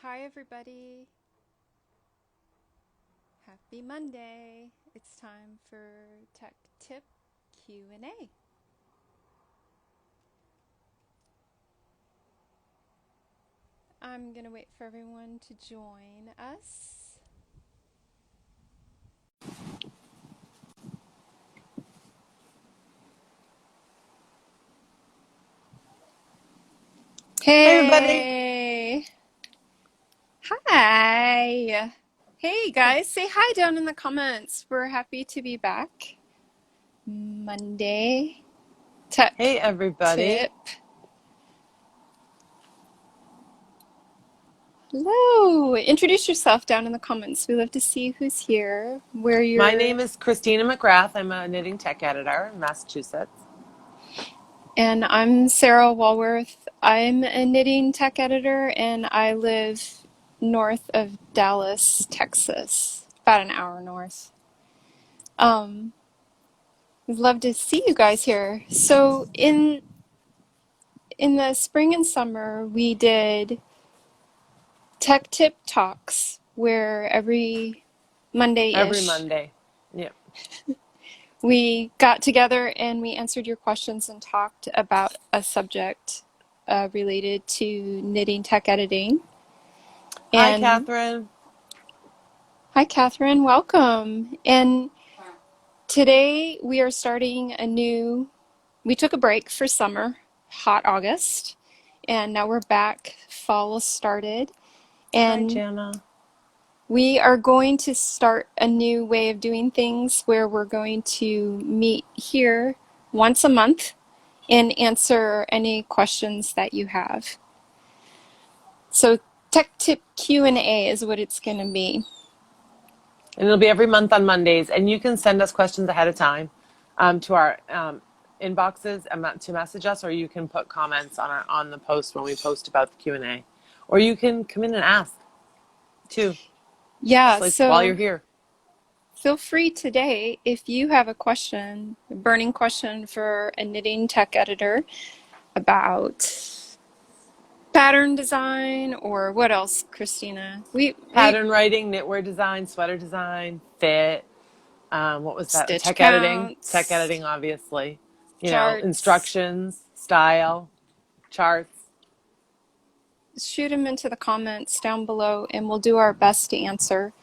Hi, everybody. Happy Monday. It's time for Tech Tip Q&A. I'm going to wait for everyone to join us. Everybody. Hey! Hi! Hey, guys, say hi down in the comments. We're happy to be back. Monday. Tech Hey, everybody. Tip. Hello! Introduce yourself down in the comments. We love to see who's here, where My you're. name is Christina McGrath. I'm a knitting tech editor in Massachusetts. And I'm Sarah Walworth. I'm a knitting tech editor and I live north of Dallas, Texas, about an hour north. Um, We'd love to see you guys here. So in the spring and summer, we did tech tip talks where every Every Monday-ish Monday. Yeah. we got together and we answered your questions and talked about a subject related to knitting tech editing. Hi, And Catherine. hi, Catherine. Welcome. And today we are starting we took a break for summer, hot August, and now we're back. Fall has started, Hi, and Jana. we are going to start a new way of doing things where we're going to meet here once a month and answer any questions that you have. So Tech Tip Q&A is what it's going to be. And it'll be every month on Mondays. And you can send us questions ahead of time to our inboxes to message us, or you can put comments on the post when we post about the Q&A. Or you can come in and ask, too, Yeah, just like while you're so here. feel free today if you have a question, a burning question for a knitting tech editor about pattern design or what else, Christina? We Pattern writing, knitwear design, sweater design, fit. What was that? stitch Tech editing. Tech counts, editing, obviously. charts, Instructions, style, charts. shoot them into the comments down below and we'll do our best to answer.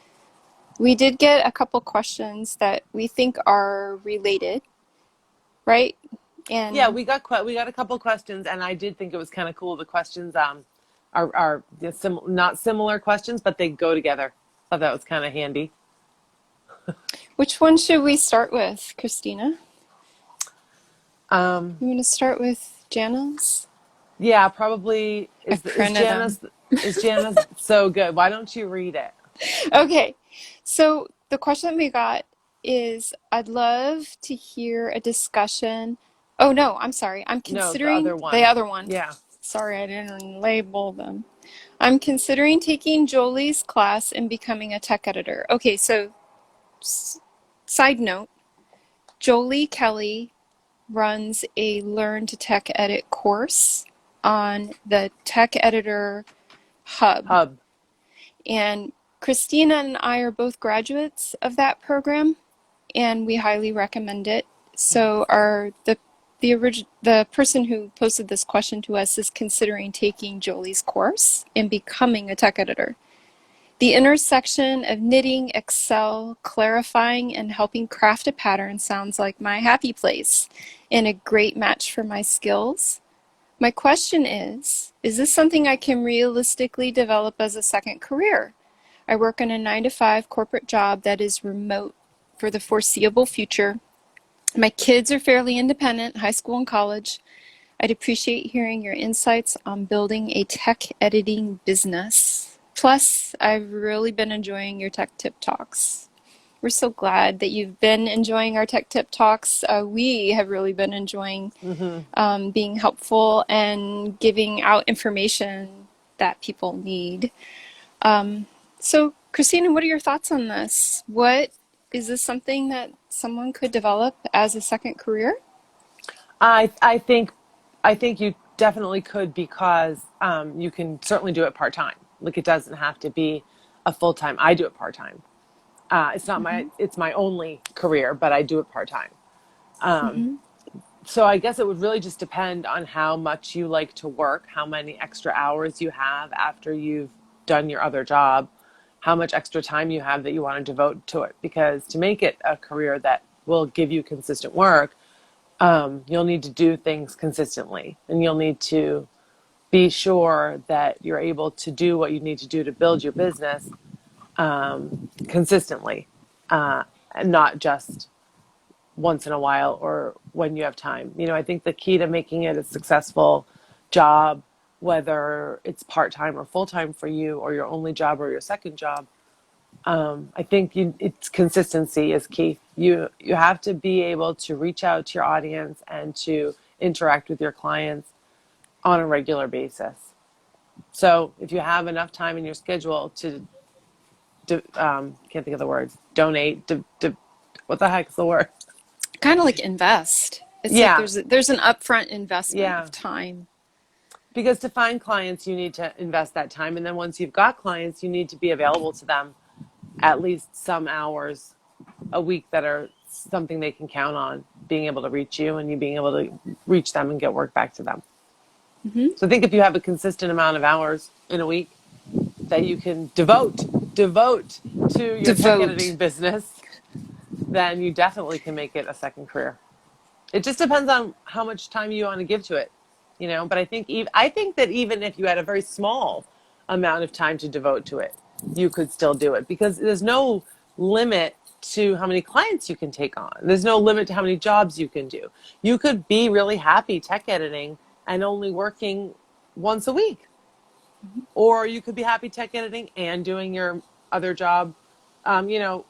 We did get a couple questions that we think are related, right? Yeah, And we got a couple questions, and I did think it was kind of cool. The questions are not similar questions, but they go together. Thought that was kind of handy. which one should we start with, Christina? Um, You want to start with Jana's? yeah, probably I is printed them. Jana's so good. Why don't you read it? Okay, so the question that we got is I'd love to hear a discussion. Oh no, I'm sorry. I'm No, the considering other the one. other one. Yeah. Sorry, I didn't label them. I'm considering taking Jolie's class and becoming a tech editor. Okay, so side note, Jolie Kelly runs a Learn to Tech Edit course on the Tech Editor Hub. Hub. And Christina and I are both graduates of that program, and we highly recommend it. So the person who posted this question to us is considering taking Jolie's course and becoming a tech editor. The intersection of knitting, Excel, clarifying, and helping craft a pattern sounds like my happy place and a great match for my skills. My question is this something I can realistically develop as a second career? I work in a 9-to-5 corporate job that is remote for the foreseeable future. My kids are fairly independent, high school and college. I'd appreciate hearing your insights on building a tech editing business. Plus, I've really been enjoying your tech tip talks. We're so glad that you've been enjoying our tech tip talks. We have really been enjoying Hmm. being helpful and giving out information that people need. So, Christina, what are your thoughts on this? What is this something that someone could develop as a second career? I think you definitely could, because you can certainly do it part time. Like, it doesn't have to be a full-time. I do it part-time. It's not Mm-hmm. it's my only career, but I do it part-time. Mm-hmm. So I guess it would really just depend on how much you like to work, how many extra hours you have after you've done your other job, how much extra time you have that you want to devote to it. Because to make it a career that will give you consistent work, you'll need to do things consistently, and you'll need to be sure that you're able to do what you need to do to build your business consistently, and not just once in a while or when you have time. I think the key to making it a successful job, whether it's part-time or full-time for you, or your only job or your second job, I think it's consistency is key. You have to be able to reach out to your audience and to interact with your clients on a regular basis. So if you have enough time in your schedule to can't think of the words, donate, what the heck is the word? Kind of like invest. It's like Yeah, there's an upfront investment yeah. of time. Because to find clients, you need to invest that time. And then once you've got clients, you need to be available to them at least some hours a week that are something they can count on being able to reach you, and you being able to reach them and get work back to them. Mm-hmm. So I think if you have a consistent amount of hours in a week that you can devote to your tech Devote. editing business, then you definitely can make it a second career. It just depends on how much time you want to give to it, But I think that even if you had a very small amount of time to devote to it, you could still do it, because there's no limit to how many clients you can take on. There's no limit to how many jobs you can do. You could be really happy tech editing and only working once a week, or you could be happy tech editing and doing your other job, um, you know,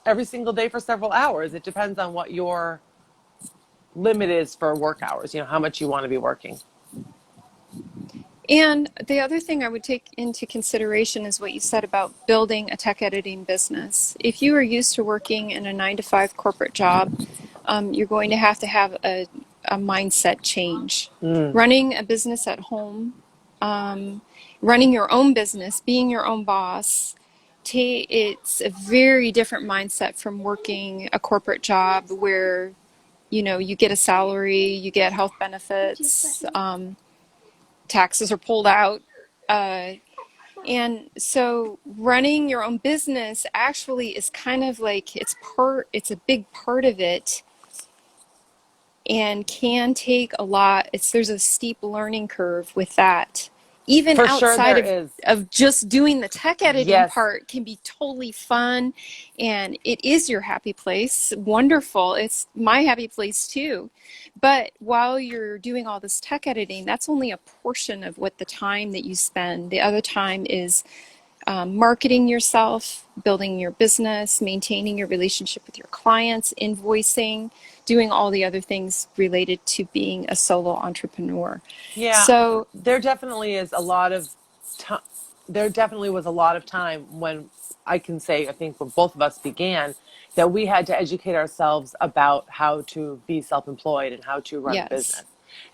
every single day for several hours. It depends on what your limit is for work hours, how much you want to be working. And the other thing I would take into consideration is what you said about building a tech editing business. If you are used to working in a 9 to 5 corporate job, you're going to have a mindset change. Mm. Running a business at home, running your own business, being your own boss, it's a very different mindset from working a corporate job where you get a salary, you get health benefits, taxes are pulled out. Uh, and so running your own business actually is kind of like it's a big part of it, and can take a lot. There's a steep learning curve with that. Even For sure outside there of is. just doing the tech editing Yes. part can be totally fun, and it is your happy place. Wonderful. It's my happy place too. But while you're doing all this tech editing, that's only a portion of what the time that you spend. The other time is marketing yourself, building your business, maintaining your relationship with your clients, invoicing, doing all the other things related to being a solo entrepreneur. Yeah, So, there definitely is a lot of time. There definitely was a lot of time when I can say, I think when both of us began, that we had to educate ourselves about how to be self-employed and how to run a yes. business.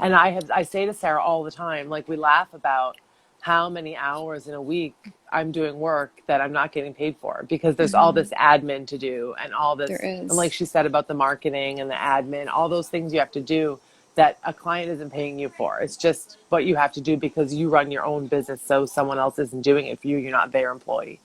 And I say to Sarah all the time, like, we laugh about how many hours in a week I'm doing work that I'm not getting paid for, because there's all Hmm. this admin to do, and all There this, and like is. she said about the marketing and the admin, all those things you have to do that a client isn't paying you for. It's just what you have to do because you run your own business, so someone else isn't doing it for you. You're not their employee,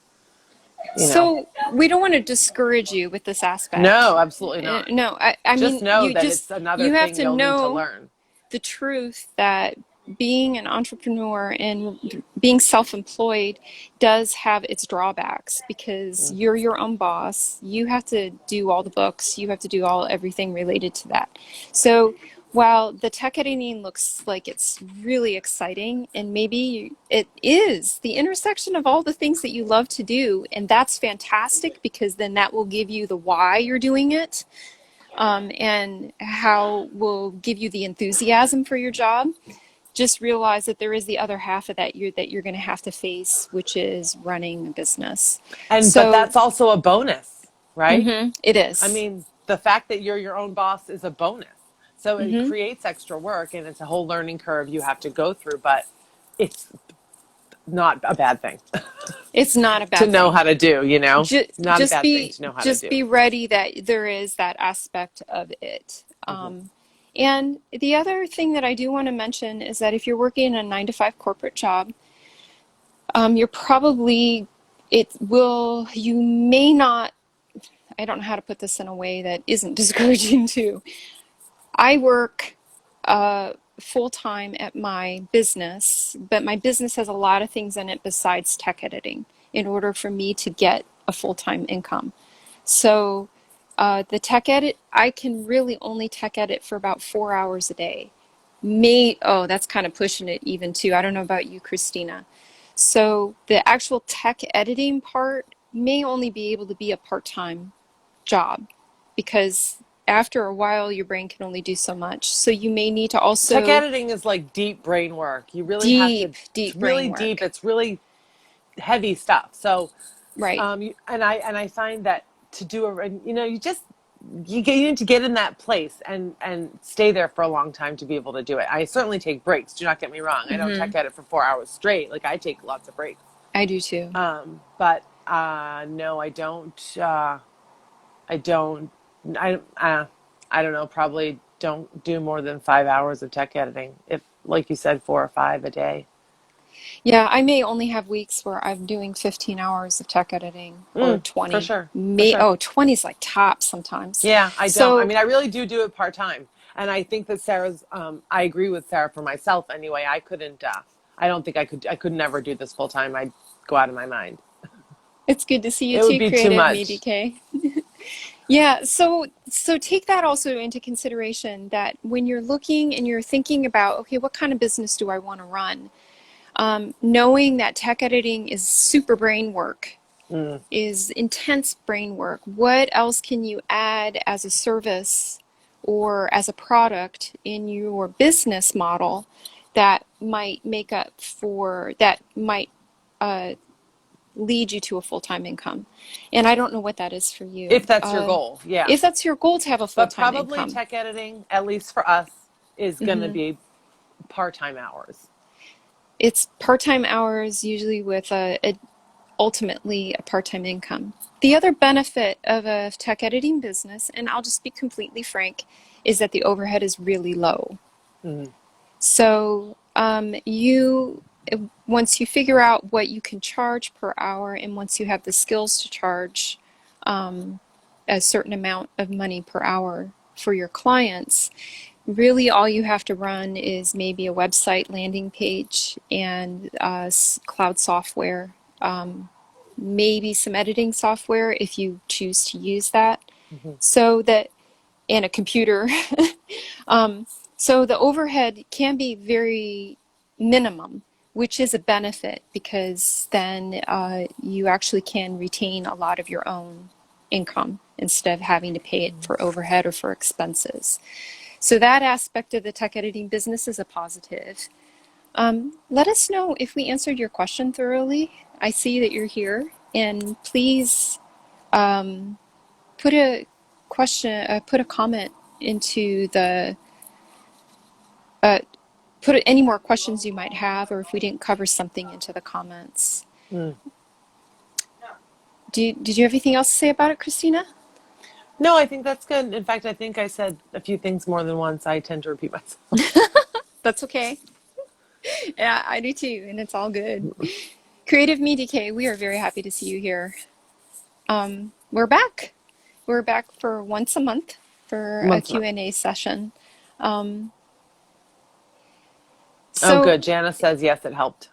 you know? So, we don't want to discourage you with this aspect. No, absolutely not. No, I Just mean, know that it's another you have thing to you'll need to know learn. the truth that being an entrepreneur and being self-employed does have its drawbacks, because Mm. you're your own boss. You have to do all the books. You have to do everything related to that. So while the tech editing looks like it's really exciting, and maybe it is the intersection of all the things that you love to do, and that's fantastic, because then that will give you the why you're doing it, and how will give you the enthusiasm for your job. Just realize that there is the other half of that you're going to have to face, which is running a business. But So that's also a bonus, right? it I is. mean, the fact that you're your own boss is a bonus. So it Hmm. creates extra work, and it's a whole learning curve you have to go through, but it's not a bad thing It's not a to bad know thing. how to do, Ju- not a just bad thing be to know how to just do. be ready that there is that aspect of it. Hmm. And the other thing that I do want to mention is that if you're working a 9 to 5 corporate job, you're probably it will you may not. I don't know how to put this in a way that isn't discouraging too. I work full time at my business, but my business has a lot of things in it besides tech editing in order for me to get a full time income. So the tech edit, I can really only tech edit for about 4 hours a day. Oh, that's kind of pushing it even too. I don't know about you, Christina. So the actual tech editing part may only be able to be a part time job because after a while your brain can only do so much. So you may need to Tech also editing is like deep brain work. You really have to, deep, it's deep really brain deep. work. It's really heavy stuff. So, Right. and I find that to do you need to get in that place and stay there for a long time to be able to do it. I certainly take breaks. Do not get me wrong. I don't Hmm. tech edit for 4 hours straight. Like I take lots of breaks. I do too. But no, I don't. I don't. I I don't know. Probably don't do more than 5 hours of tech editing. If, like you said, 4 or 5 a day. Yeah, I may only have weeks where I'm doing 15 hours of tech editing or For 20. sure. For May sure. oh, 20 is like top sometimes. Yeah, I don't. I So mean, I really do it part time, and I think that I agree with Sarah for myself. Anyway, I couldn't. I don't think I could. I could never do this full time. I'd go out of my mind. it's good to see you It would too, be too creative me, much. DK. Yeah, so take that also into consideration that when you're looking and you're thinking about, okay, what kind of business do I want to run? Knowing that tech editing is super brain work, Mm. is intense brain work. What else can you add as a service or as a product in your business model that might make up for, that might uh, lead you to a full-time income? And I don't know what that is for If you. that's your goal, yeah. If that's your goal to have a But full-time probably income. tech editing, at least for us, is going to Hmm. be part time hours. It's part-time hours, usually with ultimately a part-time income. The other benefit of a tech editing business, and I'll just be completely frank, is that the overhead is really low. Mm-hmm. So you once you figure out what you can charge per hour, and once you have the skills to charge a certain amount of money per hour for your clients, really all you have to run is maybe a website landing page and cloud software, maybe some editing software if you choose to use that. Mm-hmm. So that, and a computer. um, so the overhead can be very minimum, which is a benefit because then you actually can retain a lot of your own income instead of having to pay it for overhead or for expenses. So that aspect of the tech editing business is a positive. Let us know if we answered your question thoroughly. I see that you're here, and please put a put a comment into the, uh, put any more questions you might have, or if we didn't cover something into the comments. Mm. Did you have anything else to say about it, Christina? No, I think that's good. In fact, I think I said a few things more than once. I tend to repeat myself. That's okay. Yeah, I do too, and it's all good. Creative Me DK, we are very happy to see you here. We're back. We're back for once a month for a Once a month. Q&A session. Um, Oh, good. so Jana says yes, it helped.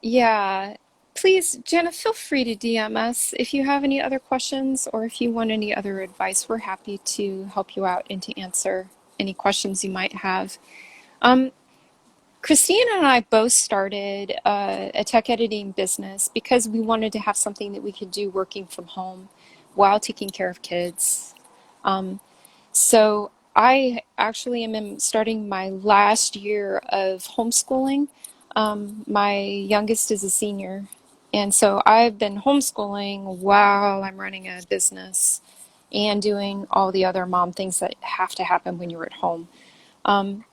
yeah, please, Jenna, feel free to DM us if you have any other questions or if you want any other advice. We're happy to help you out and to answer any questions you might have. Um, Christina and I both started a tech editing business because we wanted to have something that we could do working from home while taking care of kids. So I actually am starting my last year of homeschooling. My youngest is a senior, and so I've been homeschooling while I'm running a business and doing all the other mom things that have to happen when you're at home.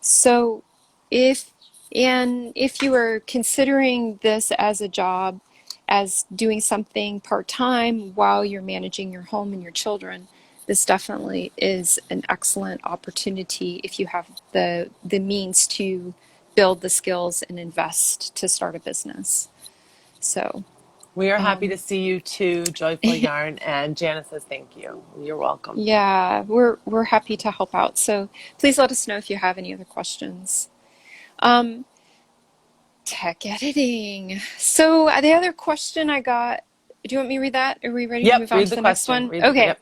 So if And if you are considering this as a job, as doing something part-time while you're managing your home and your children, this definitely is an excellent opportunity if you have the means to build the skills and invest to start a business. So, We are happy to um, see you too, Joyful Yarn. And Janice says thank you. You're welcome. yeah, we're happy to help out. So please let us know if you have any other questions. Um, Tech editing. So the other question I got, do you want me to read that? Are we ready to Yep, move on read to the the next question. one? Read the, Okay. yep.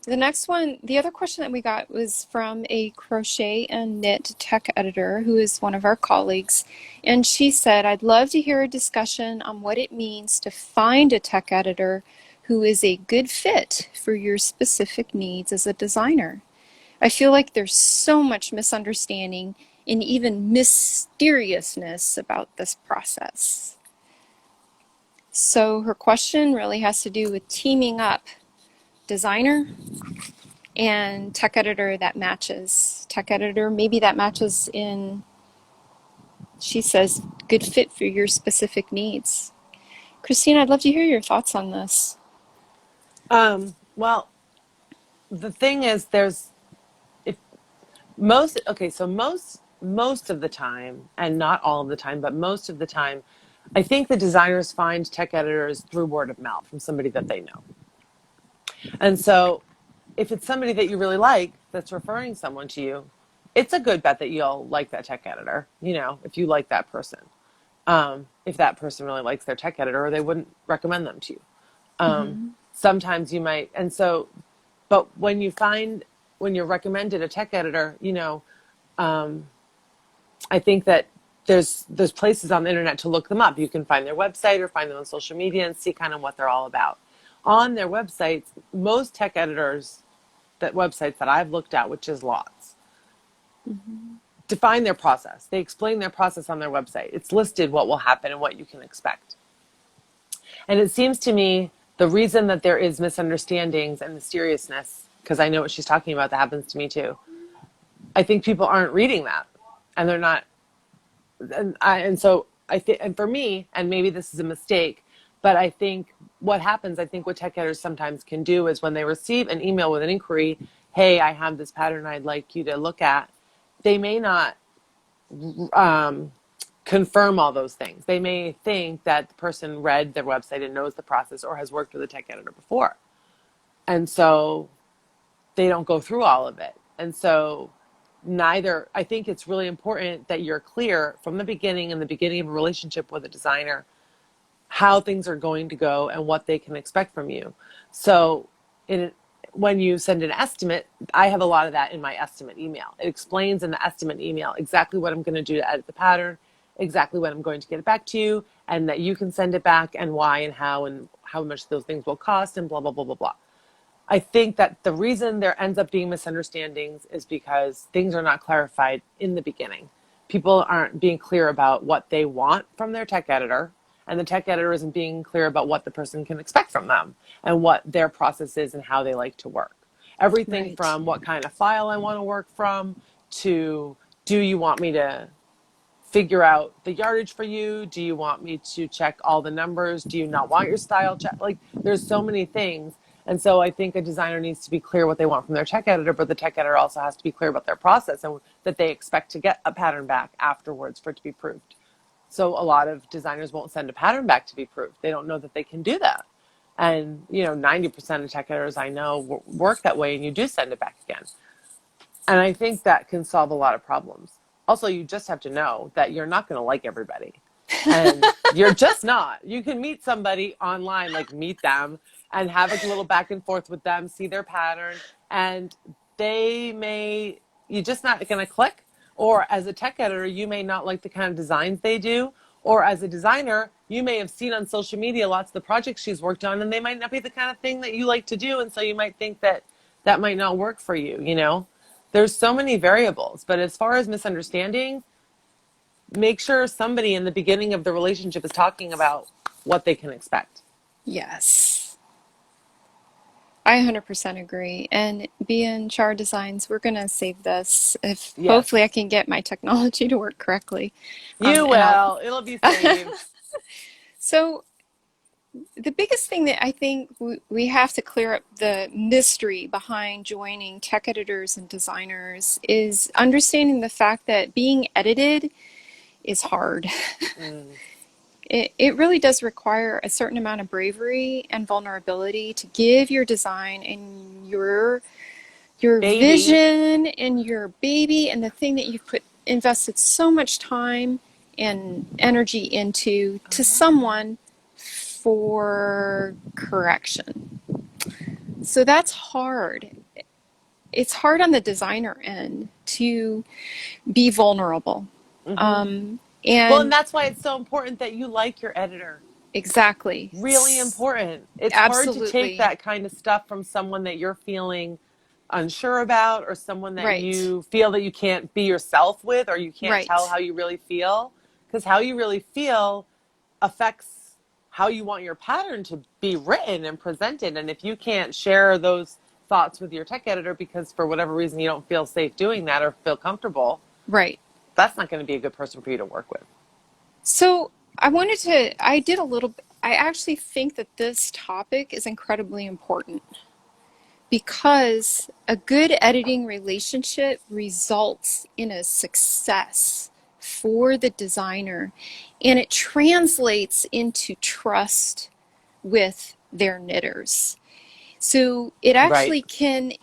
The next one, the other question that we got was from a crochet and knit tech editor who is one of our colleagues. And she said, I'd love to hear a discussion on what it means to find a tech editor who is a good fit for your specific needs as a designer. I feel like there's so much misunderstanding and even mysteriousness about this process. So her question really has to do with teaming up designer and tech editor that matches. Tech editor, maybe that matches in, she says, good fit for your specific needs. Christine, I'd love to hear your thoughts on this. Well, the thing is, there's if most okay, so most of the time, and not all of the time, but most of the time, I think the designers find tech editors through word of mouth from somebody that they know. And so if it's somebody that you really like that's referring someone to you, it's a good bet that you'll like that tech editor, if you like that person. If that person really likes their tech editor, or they wouldn't recommend them to you. Mm-hmm. Sometimes you might, but when you're recommended a tech editor, I think that there's places on the internet to look them up. You can find their website or find them on social media and see kind of what they're all about. On their websites, most tech editors, that websites that I've looked at, which is lots, Mm-hmm. define their process. They explain their process on their website. It's listed what will happen and what you can expect. And it seems to me the reason that there is misunderstandings and mysteriousness, because I know what she's talking about, that happens to me too. I think people aren't reading that, and they're not. And so I think, and for me, and maybe this is a mistake, but I think what happens, I think what tech editors sometimes can do is when they receive an email with an inquiry, hey, I have this pattern I'd like you to look at, they may not um, confirm all those things. They may think that the person read their website and knows the process or has worked with a tech editor before. And so they don't go through all of it. And so I think it's really important that you're clear from the beginning, in the beginning of a relationship with a designer, how things are going to go and what they can expect from you. So when you send an estimate, I have a lot of that in my estimate email. It explains in the estimate email exactly what I'm going to do to edit the pattern, exactly when I'm going to get it back to you, and that you can send it back, and why and how much those things will cost, and blah, blah, blah, blah, blah. I think that the reason there ends up being misunderstandings is because things are not clarified in the beginning. People aren't being clear about what they want from their tech editor, and the tech editor isn't being clear about what the person can expect from them and what their process is and how they like to work. Everything Right. from what kind of file I want to work from to, do you want me to figure out the yardage for you? Do you want me to check all the numbers? Do you not want your style check? Like, there's so many things. And so I think a designer needs to be clear what they want from their tech editor, but the tech editor also has to be clear about their process and that they expect to get a pattern back afterwards for it to be proofed. So a lot of designers won't send a pattern back to be proofed. They don't know that they can do that. And, 90% of tech editors I know work that way, and you do send it back again. And I think that can solve a lot of problems. Also, you just have to know that you're not going to like everybody. And you're just not. You can meet somebody online, like meet them and have a little back and forth with them, see their pattern, and you're just not going to click. Or as a tech editor, you may not like the kind of designs they do. Or as a designer, you may have seen on social media lots of the projects she's worked on, and they might not be the kind of thing that you like to do. And so you might think that that might not work for you. There's so many variables, but as far as misunderstanding, make sure somebody in the beginning of the relationship is talking about what they can expect. Yes. I 100% agree. And being Char Designs, we're going to save this if Yes, hopefully I can get my technology to work correctly. you And I'll. will. It'll be saved. So the biggest thing that I think we have to clear up the mystery behind joining tech editors and designers is understanding the fact that being edited is hard. Mm. It really does require a certain amount of bravery and vulnerability to give your design and your Baby. vision and your baby and the thing that you've put invested so much time and energy into to someone for correction. So that's hard. It's hard on the designer end to be vulnerable. Hmm. Um, Well, and and that's why it's so important that you like your editor. exactly. Really important. It's hard to take Absolutely. that kind of stuff from someone that you're feeling unsure about, or someone that Right. you feel that you can't be yourself with, or you can't tell Right. how you really feel. Because how you really feel affects how you want your pattern to be written and presented. And if you can't share those thoughts with your tech editor because for whatever reason you don't feel safe doing that or feel comfortable, Right. that's not going to be a good person for you to work with. So I did a little, I actually think that this topic is incredibly important because a good editing relationship results in a success for the designer and it translates into trust with their knitters. So it Right. actually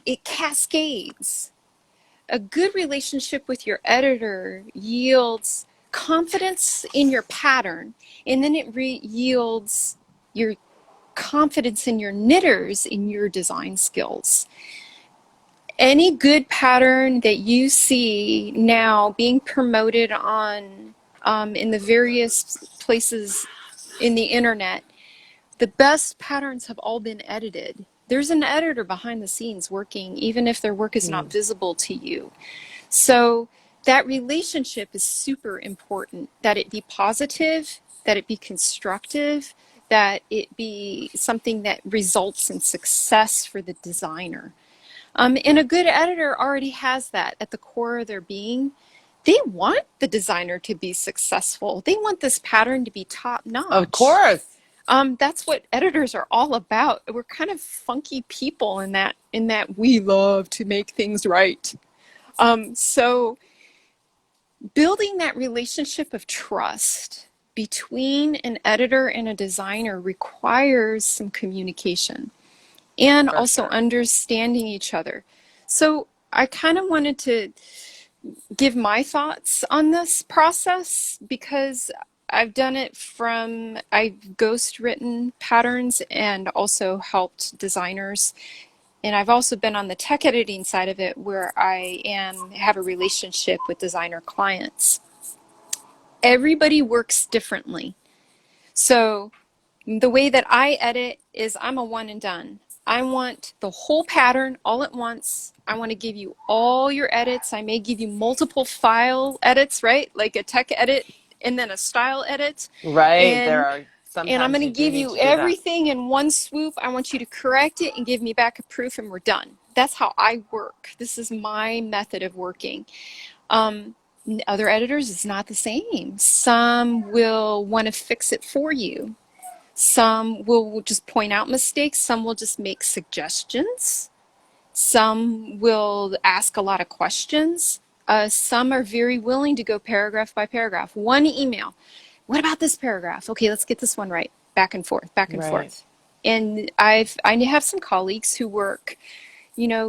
it cascades. A good relationship with your editor yields confidence in your pattern, and then it yields your confidence in your knitters in your design skills. Any good pattern that you see now being promoted on in the various places in the internet, the best patterns have all been edited. There's an editor behind the scenes working, even if their work is not Mm. visible to you. So that relationship is super important, that it be positive, that it be constructive, that it be something that results in success for the designer. And a good editor already has that at the core of their being. They want the designer to be successful. They want this pattern to be top Of notch. course. That's what editors are all about. We're kind of funky people in that we love to make things right. So building that relationship of trust between an editor and a designer requires some communication and For also sure. understanding each other. So I kind of wanted to give my thoughts on this process because I've done it I've ghost written patterns and also helped designers. And I've also been on the tech editing side of it where have a relationship with designer clients. Everybody works differently. So the way that I edit is I'm a one and done. I want the whole pattern all at once. I want to give you all your edits. I may give you multiple file edits, right? Like a tech edit and then a style edit. Right. There And are and I'm sometimes going to you do give need you to do that. everything in one swoop. I want you to correct it and give me back a proof and we're done. That's how I work. This is my method of working. Um, Other editors, it's not the same. Some will want to fix it for you. Some will just point out mistakes. Some will just make suggestions. Some will ask a lot of questions. Some are very willing to go paragraph by paragraph. One email. What about this paragraph? Okay, let's get this one right. Back and forth, back and Right. forth. And I have some colleagues who work,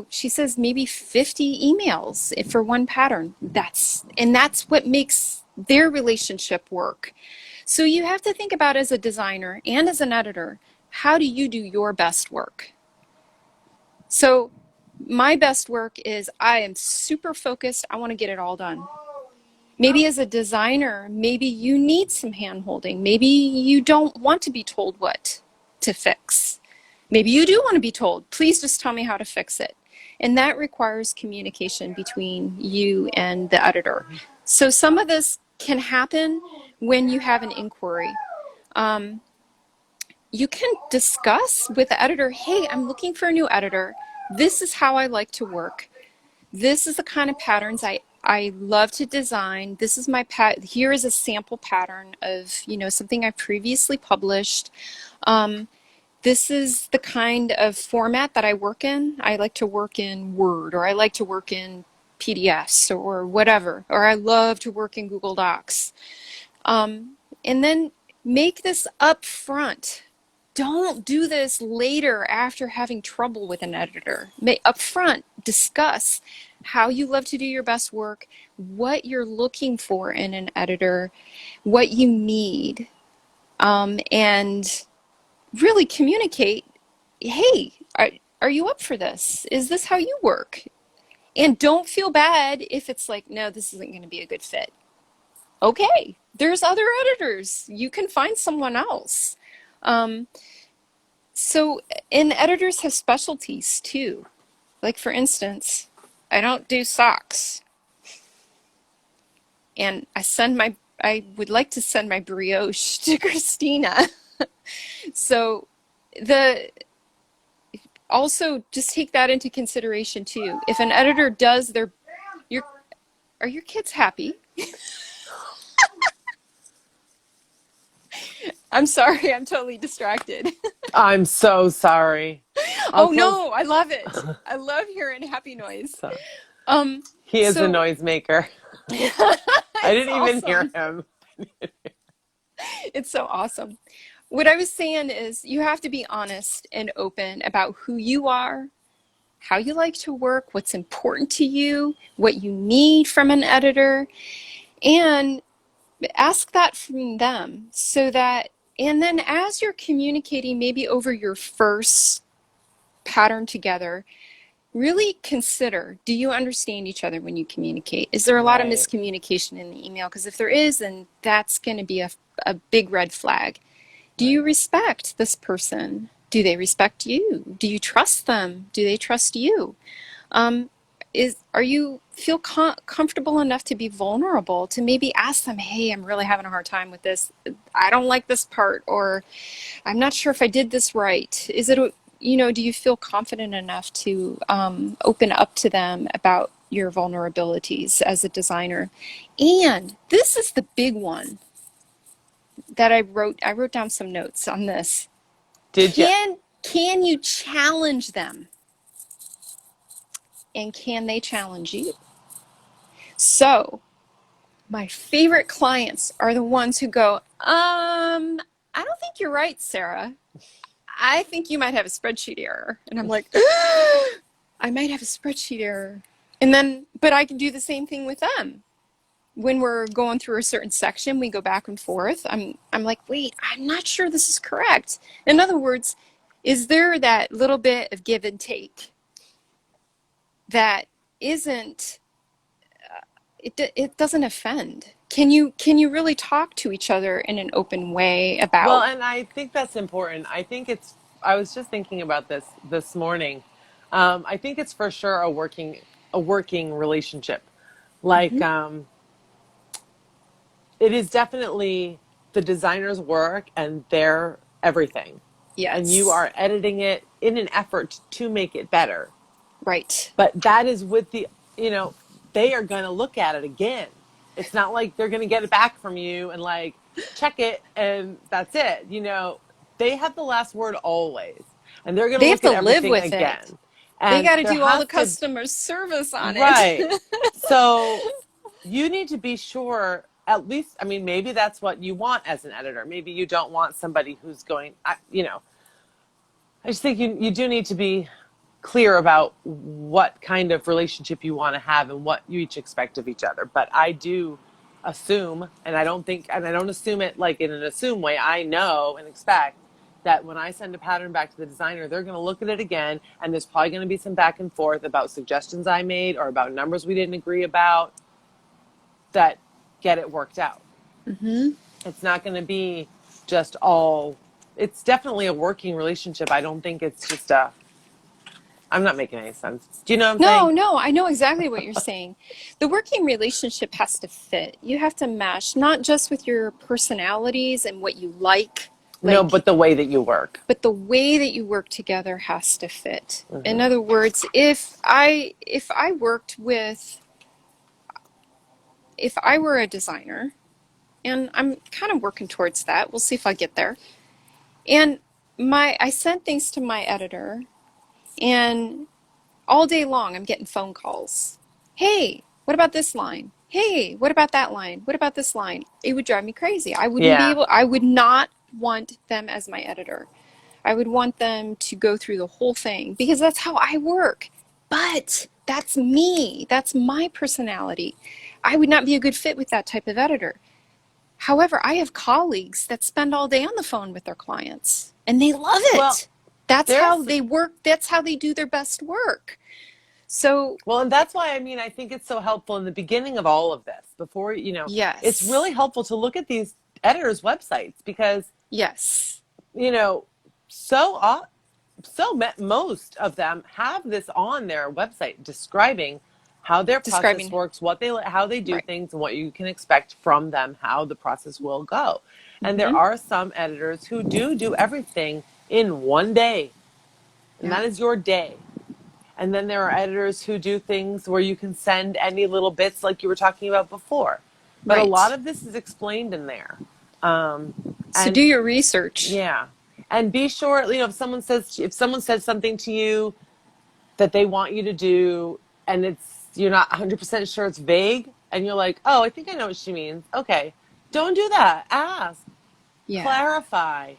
she says maybe 50 emails for one pattern. That's what makes their relationship work. So you have to think about as a designer and as an editor, how do you do your best work? So my best work is I am super focused. I want to get it all done. Maybe as a designer, maybe you need some hand holding. Maybe you don't want to be told what to fix. Maybe you do want to be told, please just tell me how to fix it. And that requires communication between you and the editor. So some of this can happen when you have an inquiry. Um, you can discuss with the editor, hey, I'm looking for a new editor. This is how I like to work. This is the kind of patterns I love to design. This is my here is a sample pattern of, something I previously published. This is the kind of format that I work in. I like to work in Word, or I like to work in PDFs or whatever, or I love to work in Google Docs. And then make this up front. Don't do this later after having trouble with an editor. Up front, discuss how you love to do your best work, what you're looking for in an editor, what you need, and really communicate, hey, are you up for this? Is this how you work? And don't feel bad if it's like, no, this isn't going to be a good fit. Okay, there's other editors. You can find someone else. So, and editors have specialties too. Like, for instance, I don't do socks. And I would like to send my brioche to Christina. So also just take that into consideration too. If an editor does are your kids happy? I'm sorry, I'm totally distracted. I'm so sorry. No, I love it. I love hearing happy noise. So, Um, he is a so noisemaker. I didn't even hear him. It's so awesome. What I was saying is you have to be honest and open about who you are, how you like to work, what's important to you, what you need from an editor, and ask that from them and then as you're communicating maybe over your first pattern together, really consider, do you understand each other when you communicate? Is there a lot of Right. miscommunication in the email? Because if there is, then that's going to be a big red flag. Do you respect this person? Do they respect you? Do you trust them? Do they trust you? Are you feel comfortable enough to be vulnerable to maybe ask them, hey, I'm really having a hard time with this. I don't like this part, or I'm not sure if I did this right. Do you feel confident enough to open up to them about your vulnerabilities as a designer? And this is the big one that I wrote down some notes on this. Did you? Can you challenge them? And can they challenge you? So, my favorite clients are the ones who go, I don't think you're right, Sarah. I think you might have a spreadsheet error. And I'm like, I might have a spreadsheet error. But I can do the same thing with them. When we're going through a certain section, we go back and forth. I'm like, wait, I'm not sure this is correct. In other words, is there that little bit of give and take that isn't, it doesn't offend? Can you really talk to each other in an open way about? Well, and I think that's important. I was just thinking about this morning. I think it's for sure a working relationship. Like, it is definitely the designer's work and their everything. And you Yes. are editing it in an effort to make it better. Right. But that is with they are going to look at it again. It's not like they're going to get it back from you and like check it and that's it. They have the last word always. And they're going to They have look at to live everything with it. again. They And got to there do all has the to, customer service on right. it. So you need to be sure, at least, I mean, maybe that's what you want as an editor. Maybe you don't want somebody who's going, I just think you do need to be clear about what kind of relationship you want to have and what you each expect of each other. But I do assume, and I don't assume it like in an assume way. I know and expect that when I send a pattern back to the designer, they're going to look at it again, and there's probably going to be some back and forth about suggestions I made or about numbers we didn't agree about that get it worked out. Mm-hmm. It's not going to be just it's definitely a working relationship. I don't think it's just I'm not making any sense. Do you know what I'm saying? No, I know exactly what you're saying. The working relationship has to fit. You have to mesh, not just with your personalities and what you like No, Like, but the way that you work. but the way that you work together has to fit. In Mm-hmm. other words, if I worked with if I were a designer, and I'm kind of working towards that. We'll see if I get there. And I sent things to my editor, and all day long I'm getting phone calls. Hey, what about this line? Hey, what about that line? What about this line? It would drive me crazy. Yeah. I would not want them as my editor. I would want them to go through the whole thing because that's how I work. But that's me. That's my personality. I would not be a good fit with that type of editor. However, I have colleagues that spend all day on the phone with their clients and they love Well, it. That's how there's they work. That's how they do their best work. So, Well, and that's why, I mean, I think it's so helpful in the beginning of all of this, before, it's really yes, helpful to look at these editors' websites because, yes, you know, so most of them have this on their website describing how their process describing, works, how they do right. things, and what you can expect from them, how the process will go. And there Mm-hmm. are some editors who do everything in one day, and Yeah, that is your day. And then there are editors who do things where you can send any little bits like you were talking about before. But a lot right. of this is explained in there. Um, So do and your research. yeah. And be sure, if someone says something to you that they want you to do and you're not 100% sure, it's vague, and you're like, "Oh, I think I know what she means." Okay. Don't do that. Ask, Yeah. clarify,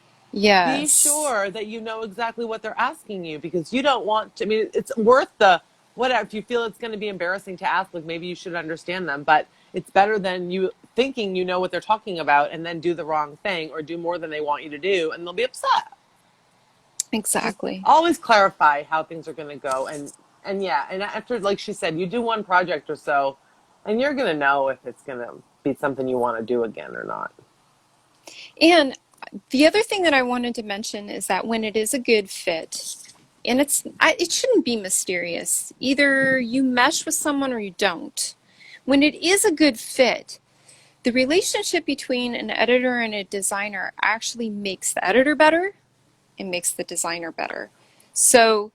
be Yes. sure that you know exactly what they're asking you, because you don't want to, I mean, it's worth the whatever. If you feel it's going to be embarrassing to ask, like, maybe you should understand them, but it's better than you thinking you know what they're talking about and then do the wrong thing or do more than they want you to do and they'll be upset. Just Exactly. always clarify how things are going to go. And yeah, and after, like she said, you do one project or so and you're going to know if it's going to be something you want to do again or not. And the other thing that I wanted to mention is that when it is a good fit, and it shouldn't be mysterious. Either you mesh with someone or you don't. When it is a good fit, the relationship between an editor and a designer actually makes the editor better and makes the designer better. So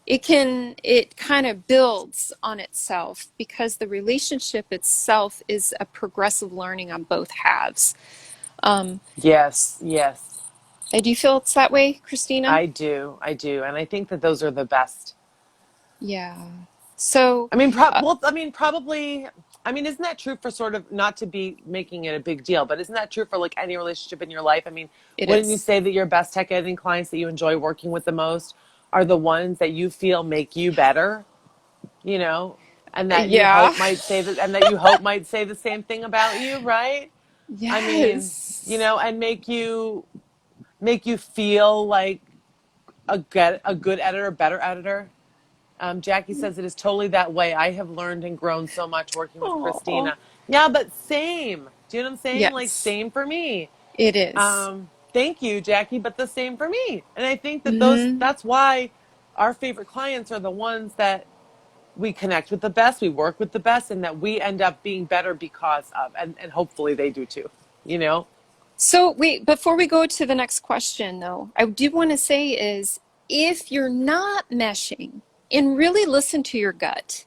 it kind of builds on itself because the relationship itself is a progressive learning on both halves. Um, Yes, yes. do you feel it's that way, Christina? I do, and I think that those are the best. Yeah. So, I mean, uh, probably. I mean, isn't that true for, sort of, not to be making it a big deal, but isn't that true for like any relationship in your life? I mean, it wouldn't you is. say that your best tech editing clients that you enjoy working with the most are the ones that you feel make you better? You know, and that you Yeah. hope might say that, and that you hope might say the same thing about you, right? I mean, Yes. and make you feel like a good editor, better editor. Jackie says it is totally that way. I have learned and grown so much working with Oh. Christina. Yeah, but same. Do you know what I'm saying? Like, Yes, same for me. it is. Thank you, Jackie, but the same for me. And I think that Mm-hmm. that's why our favorite clients are the ones that we connect with the best, we work with the best, and that we end up being better because of, and hopefully they do too, you know? So wait, before we go to the next question though, I do want to say is if you're not meshing and really listen to your gut,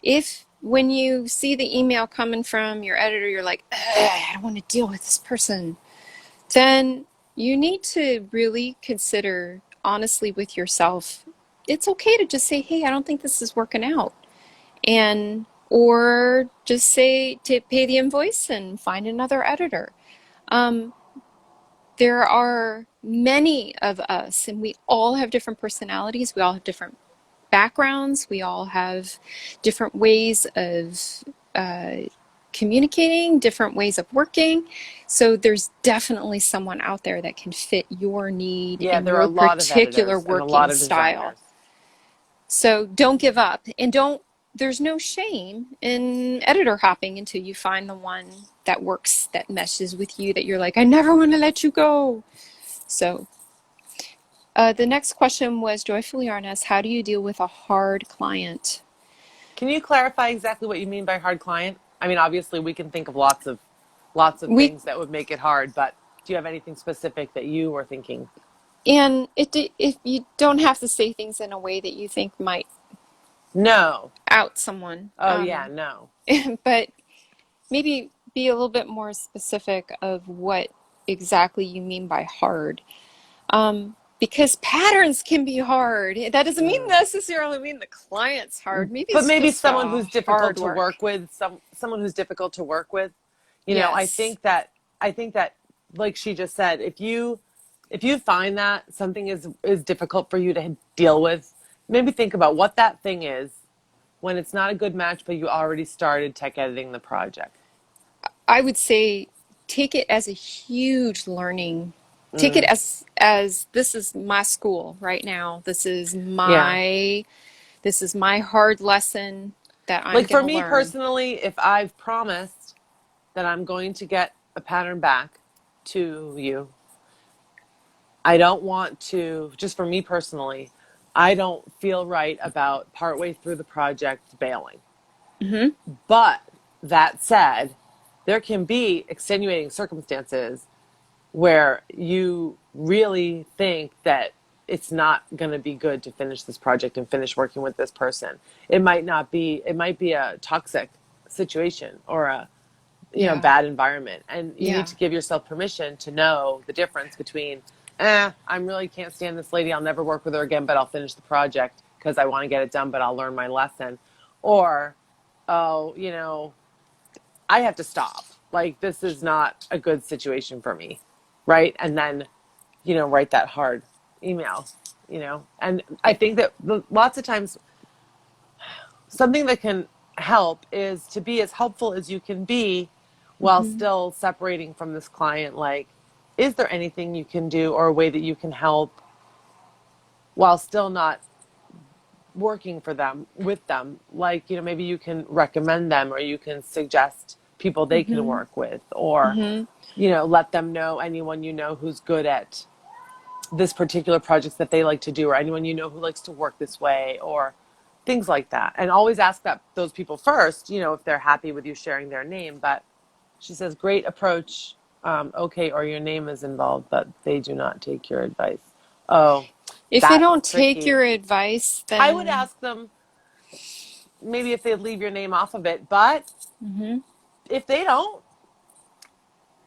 if when you see the email coming from your editor, you're like, I don't want to deal with this person, then you need to really consider honestly with yourself. It's okay to just say, hey, I don't think this is working out. And or just say to pay the invoice and find another editor. Um, there are many of us, and we all have different personalities. We all have different backgrounds. We all have different ways of uh, communicating, different ways of working. So there's definitely someone out there that can fit your need Yeah, and there are a your lot of particular editors and a lot working of style. designers. So don't give up and there's no shame in editor hopping until you find the one that works, that meshes with you, that you're like, I never want to let you go. So the next question was Joyfully Arness, how do you deal with a hard client? Can you clarify exactly what you mean by hard client? I mean, obviously we can think of lots of We things that would make it hard, but do you have anything specific that you were thinking? And if you don't have to say things in a way that you think might No. out someone, Oh yeah, no. but maybe be a little bit more specific of what exactly you mean by hard. Because patterns can be hard. That doesn't mean necessarily mean the client's hard. Maybe But it's maybe just someone who's difficult hard to work. work with, someone who's difficult to work with. You know, Yes. I think that like she just said, if you find that something is difficult for you to deal with, maybe think about what that thing is when it's not a good match, but you already started tech editing the project. I would say take it as a huge learning. Take it Mm, as this is my school right now. yeah. This is my hard lesson that I'm Like going for to me learn. personally, if I've promised that I'm going to get a pattern back to you, I don't want to, just for me personally, I don't feel right about partway through the project bailing. Hmm. But that said, there can be extenuating circumstances where you really think that it's not going to be good to finish this project and finish working with this person. It might not be, it might be a toxic situation or a Yeah. bad environment, and you need Yeah. to give yourself permission to know the difference between I really can't stand this lady, I'll never work with her again, but I'll finish the project because I want to get it done, but I'll learn my lesson. Or oh, I have to stop, like this is not a good situation for me, right? And then write that hard email. And I think that lots of times something that can help is to be as helpful as you can be while Hmm. still separating from this client. Like, is there anything you can do or a way that you can help while still not working for them with them? Like, maybe you can recommend them or you can suggest people they can Hmm. work with, or Hmm. let them know anyone who's good at this particular projects that they like to do, or anyone who likes to work this way, or things like that. And always ask those people first, if they're happy with you sharing their name. But she says, great approach. Okay, or your name is involved, but they do not take your advice. Oh, If they that's don't take tricky. your advice, I would then ask them maybe if they'd leave your name off of it. But mhm. if they don't,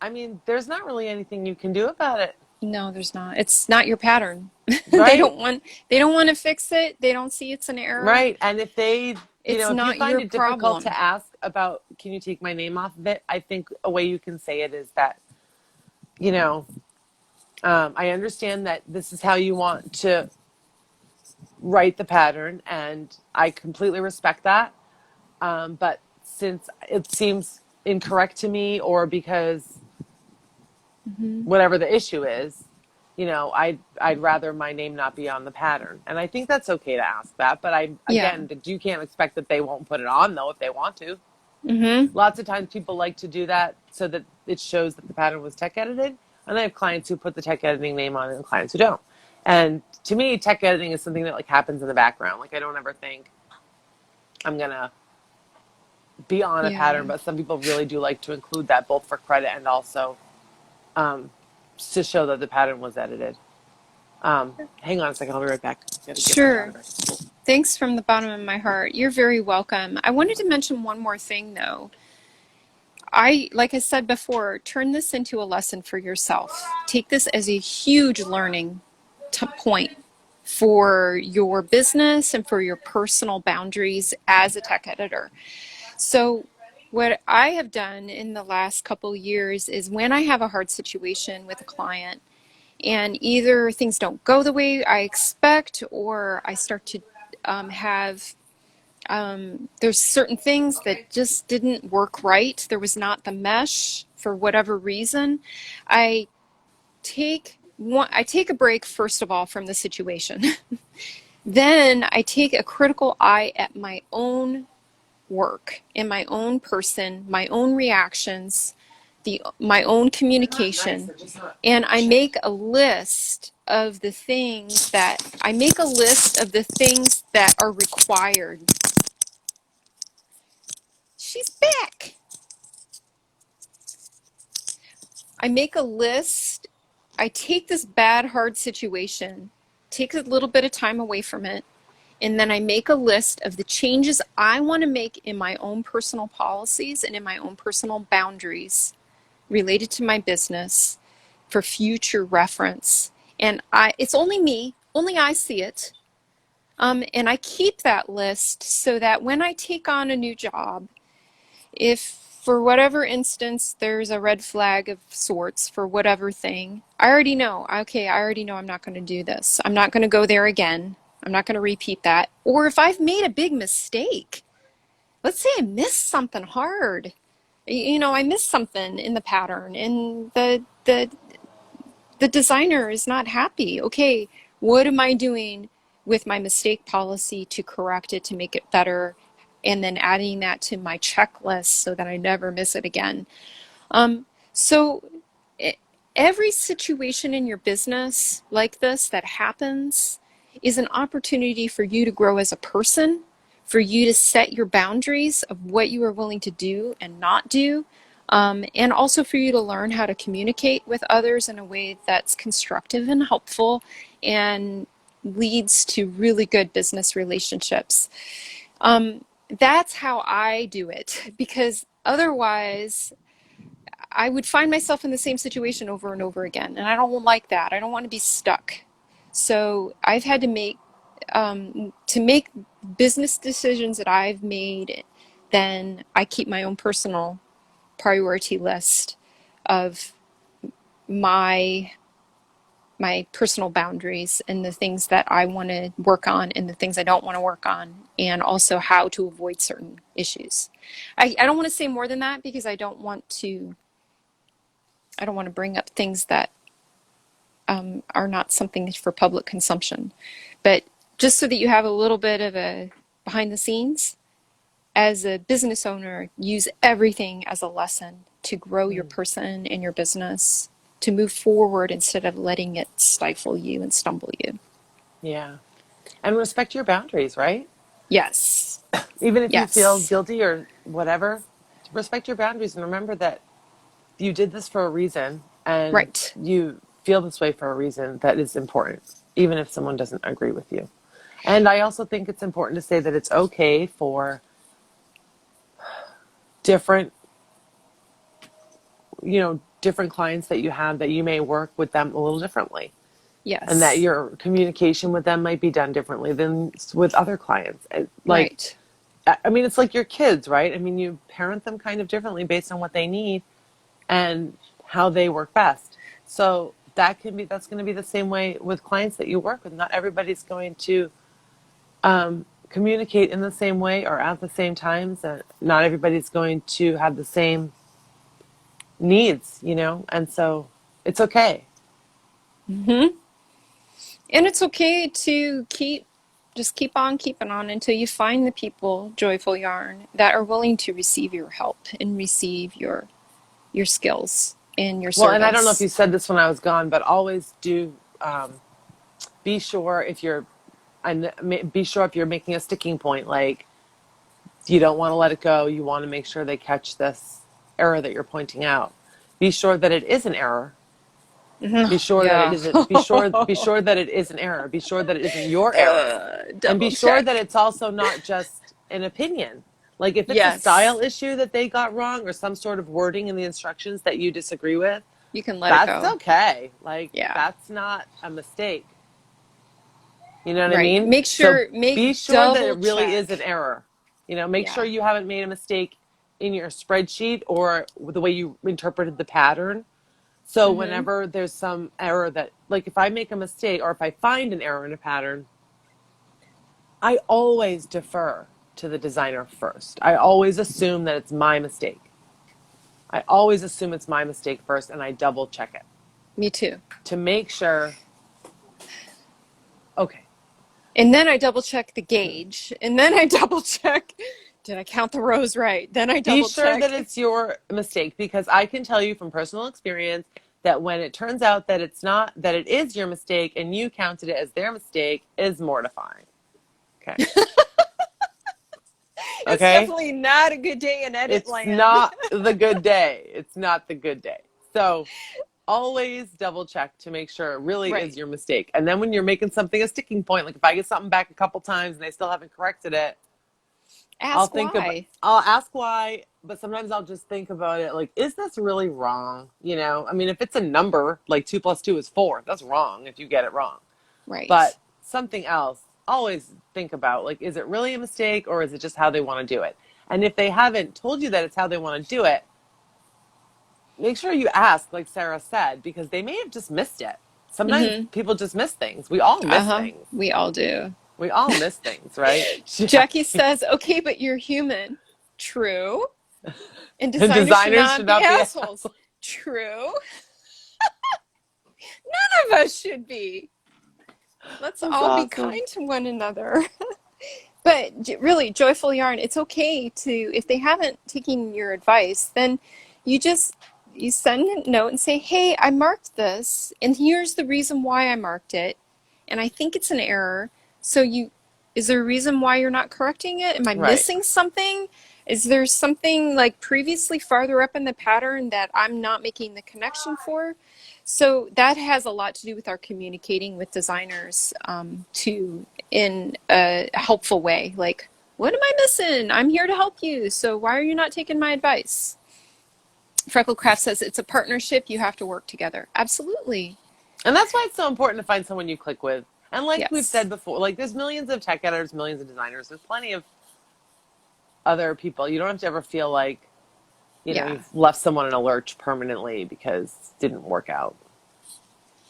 I mean, there's not really anything you can do about it, No, there's not. It's not your pattern. They right? don't want they don't want to fix it. They don't see it's an error. Right. And if they, It's if you not find your it difficult to problem. ask about, can you take my name off of it? I think a way you can say it is that, you know, I understand that this is how you want to write the pattern, and I completely respect that. But since it seems incorrect to me, or because Hmm. whatever the issue is, I'd rather my name not be on the pattern. And I think that's okay to ask that. But Yeah. you can't expect that they won't put it on though if they want to. Hmm. Lots of times people like to do that so that it shows that the pattern was tech edited. And I have clients who put the tech editing name on it and clients who don't. And to me, tech editing is something that like happens in the background. Like I don't ever think I'm gonna be on a Yeah. pattern, but some people really do like to include that both for credit and also um, to show that the pattern was edited. Hang on a second, I'll be right back. Gotta get my daughter Sure. back to school. Thanks from the bottom of my heart. You're very welcome. I wanted to mention one more thing though. Like I said before, turn this into a lesson for yourself. Take this as a huge learning point for your business and for your personal boundaries as a tech editor. So, what I have done in the last couple years is when I have a hard situation with a client and either things don't go the way I expect or I start to have there's certain things that just didn't work right. There was not the mesh for whatever reason. I I take a break first of all from the situation. Then I take a critical eye at my own work and my own person, my own reactions, my own communication, and I make a list of the things that are required. She's back. I make a list. I take this bad, hard situation, take a little bit of time away from it, and then I make a list of the changes I want to make in my own personal policies and in my own personal boundaries related to my business for future reference. And it's only me, only I see it. And I keep that list so that when I take on a new job, if for whatever instance there's a red flag of sorts for whatever thing, I already know, okay, I already know I'm not going to do this. I'm not going to go there again. I'm not going to repeat that. Or if I've made a big mistake, let's say I missed something hard. I missed something in the pattern and the designer is not happy. Okay, what am I doing with my mistake policy to correct it, to make it better, and then adding that to my checklist so that I never miss it again. So every situation in your business like this that happens is an opportunity for you to grow as a person, for you to set your boundaries of what you are willing to do and not do, and also for you to learn how to communicate with others in a way that's constructive and helpful and leads to really good business relationships. That's how I do it, because otherwise I would find myself in the same situation over and over again, and I don't like that. I don't want to be stuck. So I've had to make business decisions that I've made, then I keep my own personal priority list of my personal boundaries and the things that I want to work on and the things I don't want to work on, and also how to avoid certain issues. I don't want to say more than that because I don't want to bring up things that are not something for public consumption. But just so that you have a little bit of a behind the scenes, as a business owner, use everything as a lesson to grow your person and your business, to move forward instead of letting it stifle you and stumble you. Yeah. And respect your boundaries, right? Yes. Even if you feel Yes. guilty or whatever, respect your boundaries and remember that you did this for a reason and Right. you feel this way for a reason that is important, even if someone doesn't agree with you. And I also think it's important to say that it's okay for different, different clients that you have, that you may work with them a little differently. And that Yes. your communication with them might be done differently than with other clients. Like, Right. I mean, it's like your kids, right? I mean, you parent them kind of differently based on what they need and how they work best. So that's going to be the same way with clients that you work with. Not everybody's going to communicate in the same way or at the same times. And not everybody's going to have the same needs, and so it's okay. Mm-hmm. And it's okay to just keep on keeping on until you find the people, Joyful Yarn, that are willing to receive your help and receive your skills and your Well, and I don't know if service. you said this when I was gone, but always do be sure if you're and be sure if you're making a sticking point, like you don't want to let it go, you want to make sure they catch this error that you're pointing out. Be sure that it is an error. Be sure that it Yeah. isn't. Be sure that it is an error. Be sure that it isn't your error, and be Double sure that check. it's also not just an opinion. Like if it's a style Yes. issue that they got wrong or some sort of wording in the instructions that you disagree with, You can let it that's go. okay. Like Yeah. that's not a mistake. You know what I Right. mean? So Make be sure that it double really is an check. error. Make sure Yeah. you haven't made a mistake in your spreadsheet or the way you interpreted the pattern. So Mm-hmm. whenever there's some error that, like if I make a mistake or if I find an error in a pattern, I always defer to the designer first. I always assume that it's my mistake. I always assume it's my mistake first and I double check it Me too. to make sure, okay. And then I double check the gauge. And then I double check, did I count the rows right? Then I Be double sure check. that it's your mistake because I can tell you from personal experience that when it turns out that it's not, that it is your mistake and you counted it as their mistake is mortifying. Okay. It's Okay. definitely not a good day in edit It's land. not the good day. It's not the good day. So always double check to make sure it really is Right. your mistake. And then when you're making something a sticking point, like if I get something back a couple times and they still haven't corrected it, Ask why. I'll ask why, but sometimes I'll just think about it like, is this really wrong? You know, I mean, if it's a number, like 2 plus 2 is 4, that's wrong if you get it wrong. But Right. something else, always think about, like, is it really a mistake or is it just how they want to do it? And if they haven't told you that it's how they want to do it, make sure you ask, like Sarah said, because they may have just missed it. Sometimes Mm-hmm. people just miss things. We all miss Uh-huh. things. We all do. We all miss things, right? Jackie Jackie. says, okay, but you're human. True. And And designers should designers not should be not be assholes. True. None of us should be. Let's That's all be awesome. kind to one another. But really, Joyful Yarn, it's okay to, if they haven't taken your advice, then you just, you send a note and say, hey, I marked this, and here's the reason why I marked it, and I think it's an error. So is there a reason why you're not correcting it? Am I Right. missing something? Is there something like previously farther up in the pattern that I'm not making the connection for? So that has a lot to do with our communicating with designers too, in a helpful way. Like, what am I missing? I'm here to help you. So why are you not taking my advice? Frecklecraft says it's a partnership. You have to work together. Absolutely. And that's why it's so important to find someone you click with. And like we've Yes. said before, like there's millions of tech editors, millions of designers. There's plenty of other people. You don't have to ever feel like, you know, Yeah. you've left someone in a lurch permanently because it didn't work out.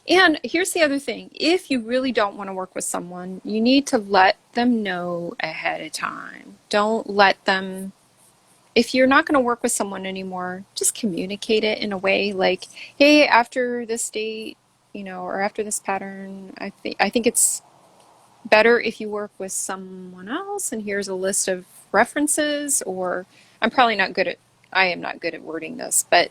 And here's the other thing. If you really don't want to work with someone, you need to let them know ahead of time. Don't let them, if you're not going to work with someone anymore, just communicate it in a way like, hey, after this date, you know, or after this pattern, I think it's better if you work with someone else, and here's a list of references. Or I am not good at wording this, but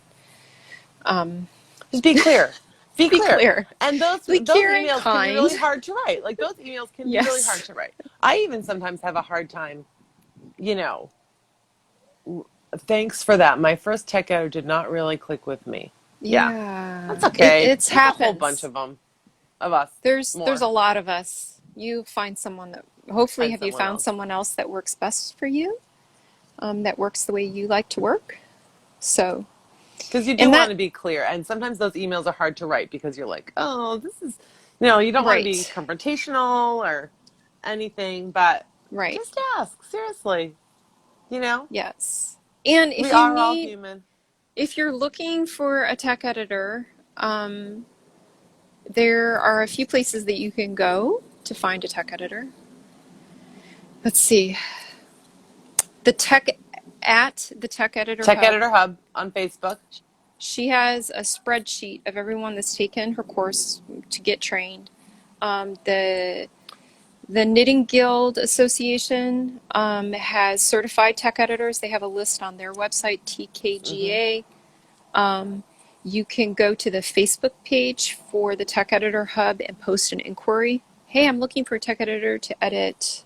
Just be clear. Be be clear. clear. And those Be clear and emails can be kind. really hard to write. Like those emails can be really hard Yes. to write. I even sometimes have a hard time, you know, thanks for that. My first tech editor did not really click with me. Yeah. Yeah. That's okay. It's There's a whole bunch happens. of them, of us, There's more. a lot of us. You find someone that, hopefully, Find have you someone found else. someone else that works best for you, that works the way you like to work? So, Because you do and want that, to be clear. And sometimes those emails are hard to write because you're like, oh, this is, you know, you don't want to be right, confrontational or anything, but right, just ask. Seriously. You know, yes. And we are all human. if you're looking for a tech editor, there are a few places that you can go to find a tech editor. Let's see. The tech the Tech Editor Tech Hub. Editor Hub on Facebook. She has a spreadsheet of everyone that's taken her course to get trained. The Knitting Guild Association has certified tech editors. They have a list on their website, Mm-hmm. TKGA. You can go to the Facebook page for the Tech Editor Hub and post an inquiry. Hey, I'm looking for a tech editor to edit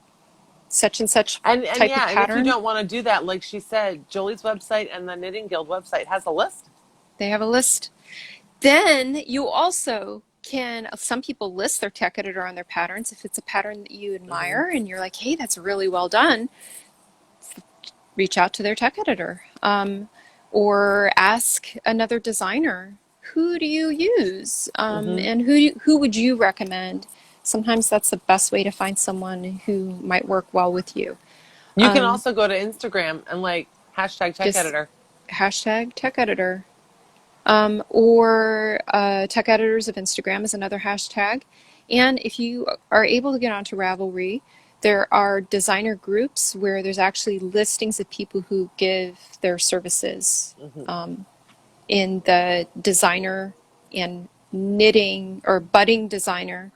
such and such And type of yeah, and if you pattern. don't want to do that, like she said, Jolie's website and the Knitting Guild website has a list. They have a list. Then you also can, some people list their tech editor on their patterns. If it's a pattern that you Mm-hmm. admire and you're like, hey, that's really well done, reach out to their tech editor. Or ask another designer, who do you use? Mm-hmm. And who would you recommend? Sometimes that's the best way to find someone who might work well with you. You can also go to Instagram and like hashtag tech Just editor. hashtag tech editor. Or Tech Editors of Instagram is another hashtag. And if you are able to get onto Ravelry, there are designer groups where there's actually listings of people who give their services Mm-hmm. in the designer and knitting or budding designer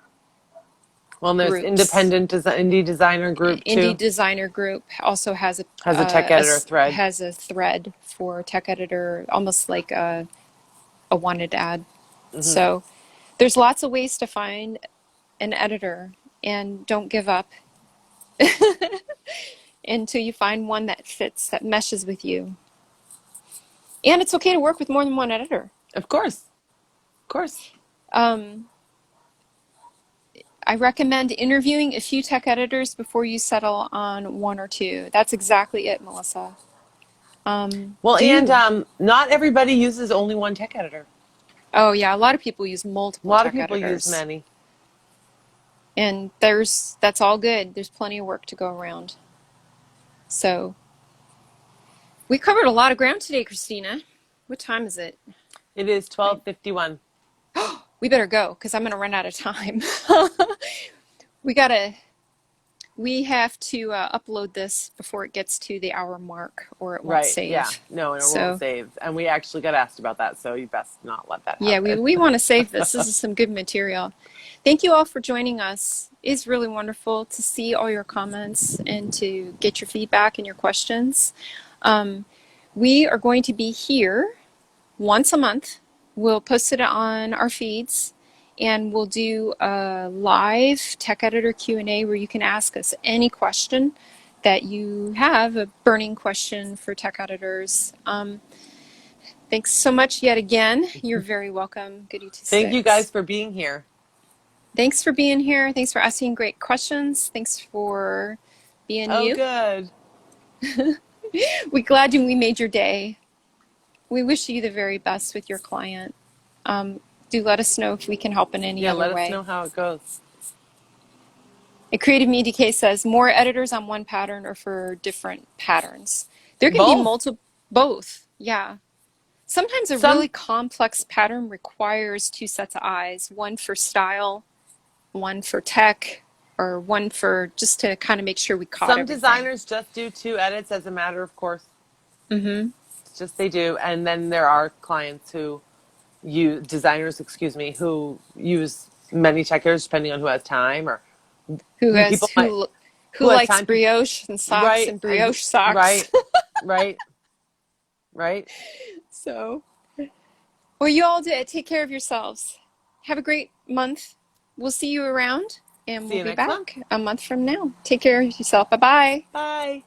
Well, and there's groups. indie designer group Indie too. designer group also has Has a tech editor thread. has a thread for tech editor, almost like a wanted ad. Mm-hmm. So there's lots of ways to find an editor, and don't give up until you find one that fits, that meshes with you. And it's okay to work with more than one editor. Of course. Of course. Um, I recommend interviewing a few tech editors before you settle on one or two. That's exactly it, Melissa. Well, and Do. not everybody uses only one tech editor. Oh, yeah, a lot of people use A multiple lot of tech people use editors. many. And that's all good. There's plenty of work to go around. So we covered a lot of ground today, Christina. What time is it? It is 12:51. We better go because I'm going to run out of time. we gotta we have to upload this before it gets to the hour mark or it won't Right. Yeah. save. No, and it won't So save. And we actually got asked about that, so you best not let that yeah, happen. we want to save this. This is some good material. Thank you all for joining us. It's really wonderful to see all your comments and to get your feedback and your questions. We are going to be here once a month. We'll post it on our feeds and we'll do a live tech editor Q&A where you can ask us any question that you have, a burning question for tech editors. Thanks so much yet again. You're very welcome, Thank you guys Goody26. for being here. Thanks for being here. Thanks for asking great questions. Thanks for being Oh, you. good. We're glad we made your day. We wish you the very best with your client. Do let us know if we can help in any Yeah, other let us way. know how it goes. A Creative Media Case says more editors on one pattern or for different patterns. There can be Both. multiple, both, yeah. Sometimes a really Some complex pattern requires two sets of eyes, one for style, one for tech, or one for just to kind of make sure we caught some everything. designers just do 2 edits as a matter of course. Mm-hmm. It's just they do. And then there are clients who designers, excuse me, who use many checkers depending on who has time or Who has people might who who has likes time. brioche and socks Right. and brioche socks? Right. Right. Right. So, well, you all take care of yourselves. Have a great month. We'll see you around, and See we'll you be next month. back a month from now. Take care of yourself. Bye bye. Bye.